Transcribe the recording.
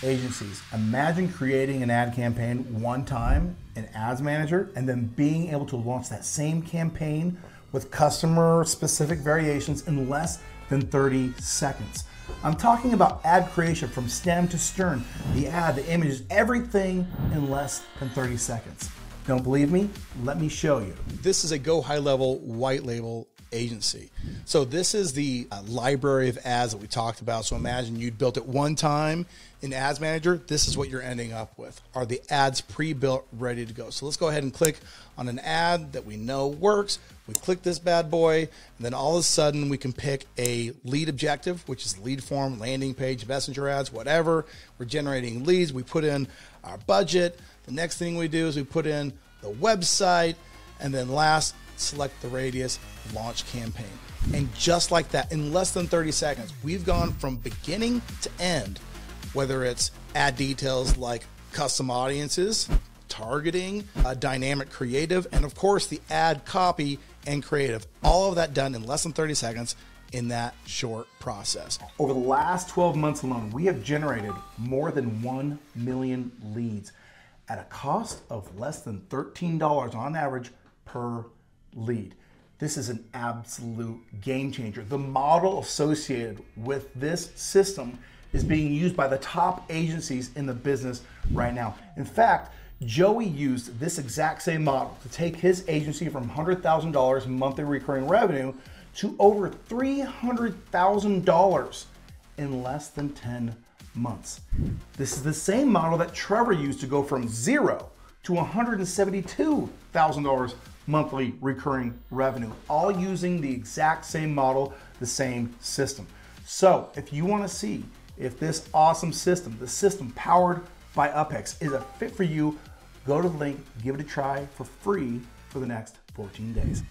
agencies. Imagine creating an ad campaign one time in Ads Manager and then being able to launch that same campaign with customer specific variations in less than 30 seconds. I'm talking about ad creation from stem to stern, the ad, the images, everything in less than 30 seconds. Don't believe me? Let me show you. This is a Go HighLevel white label agency. So this is the library of ads that we talked about. So imagine you'd built it one time in Ads Manager. This is what you're ending up with, are the ads pre-built, ready to go. So let's go ahead and click on an ad that we know works. We click this bad boy, and then all of a sudden we can pick a lead objective, which is lead form, landing page, messenger ads, whatever. We're generating leads. We put in our budget. The next thing we do is we put in the website, and then last, select the radius, launch campaign. And just like that, in less than 30 seconds, we've gone from beginning to end, whether it's ad details like custom audiences, targeting, dynamic creative, and of course the ad copy and creative. All of that done in less than 30 seconds in that short process. Over the last 12 months alone, we have generated more than 1 million leads at a cost of less than $13 on average per lead. This is an absolute game changer. The model associated with this system is being used by the top agencies in the business right now. In fact, Joey used this exact same model to take his agency from $100,000 monthly recurring revenue to over $300,000 in less than 10 months. This is the same model that Trevor used to go from $0 to $172,000 monthly recurring revenue, all using the exact same model, the same system. So if you want to see if this awesome system, the system powered by UpHex, is a fit for you, go to the link, give it a try for free for the next 14 days.